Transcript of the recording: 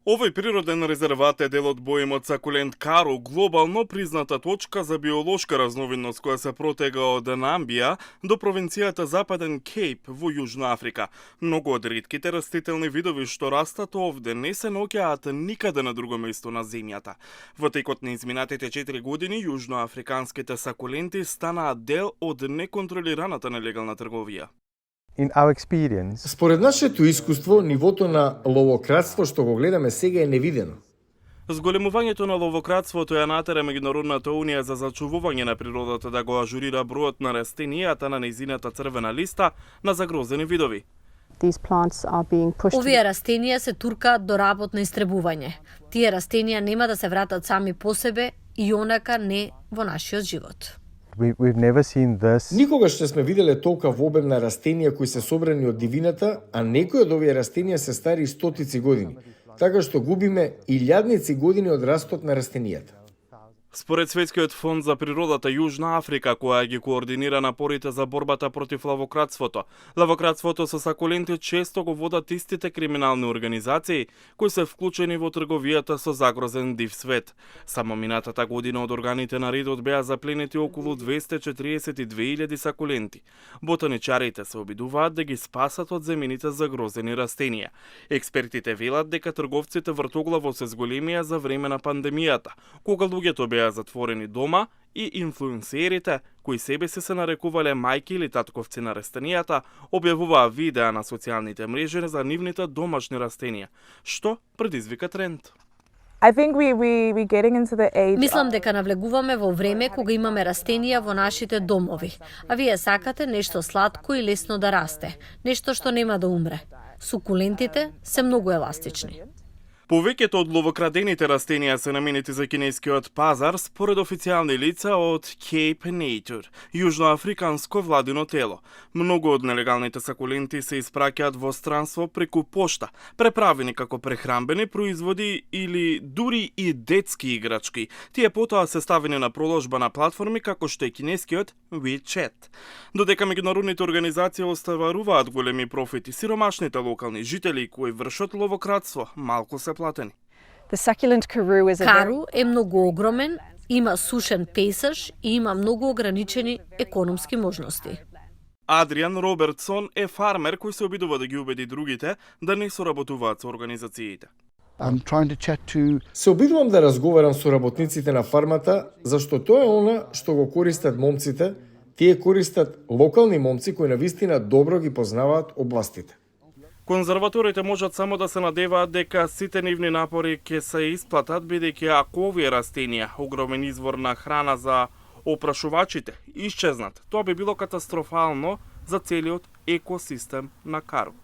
Овој природен резерват е дел од боемот сакулент Кару, глобално призната точка за биолошка разновидност која се протега од Намбија до провинцијата Западен Кейп во Јужна Африка. Многу од ретките растителни видови што растат овде не се наоѓаат никаде на друго место на земјата. Во текот на изминатите 4 години јужноафриканските сакуленти станаа дел од неконтролираната нелегална трговија. In our experience, Според нашето искуство, нивото на ловократство што го гледаме сега е невидено. Зголемувањето на ловократството ја натера Меѓународната унија за зачувување на природата да го ажурира бројот на растенијата на нејзината црвена листа на загрозени видови. These plants are being pushed. Овие растенија се туркаат до работно истребување. Тие растенија нема да се вратат сами по себе и онака не во нашиот живот. we've never seen this. Никогаш не сме виделе толкав обем на растенија кои се собрани од дивината, а некои од овие растенија се стари стотици години, така што губиме илјадници години од растот на растенијата. Според Светскиот фонд за природата Јужна Африка, која ги координира напорите за борбата против лавократството со сакуленти често го водат истите криминални организации кои се вклучени во трговијата со загрозен див свет. Само минатата година од органите на редот беа запленети околу 242.000 сакуленти. Ботаничарите се обидуваат да ги спасат од земените загрозени растенија. Експертите велат дека трговците вртоглаво се зголемија за време на пандемијата, кога луѓето беа затворени дома и инфлуенсерите, кои себе се нарекувале мајки или татковци на растенијата, објавуваа видеа на социјалните мрежи за нивните домашни растенија, што предизвика тренд. I think we getting into the age. Мислам дека навлегуваме во време кога имаме растенија во нашите домови, а вие сакате нешто сладко и лесно да расте, нешто што нема да умре. Сукулентите се многу еластични. Повеќето од ловокрадените растенија се наменети за кинескиот пазар според официјални лица од Cape Nature, јужноафриканско владино тело. Многу од нелегалните сакуленти се испраќаат во странство преку пошта, преправени како прехранбени производи или дури и детски играчки. Тие потоа се ставени на проложба на платформи како што е кинескиот WeChat. Додека меѓународните организации оставаруваат големи профити, сиромашните локални жители кои вршат ловократство малку се платени. The succulent karoo is a very Кару е многу огромен, има сушен пейсаж и има многу ограничени економски можности. Адриан Робертсон е фармер кој се обидува да ги убеди другите да не соработуваат со организациите. I'm trying to chat to Се обидувам да разговарам со работниците на фармата, зашто тоа е она што го користат момците, тие користат локални момци кои навистина добро ги познаваат областите. Конзерваторите можат само да се надеваат дека сите нивни напори ќе се исплатат, бидејќи ако овие растенија, огромен извор на храна за опрашувачите, исчезнат, тоа би било катастрофално за целиот екосистем на Кару.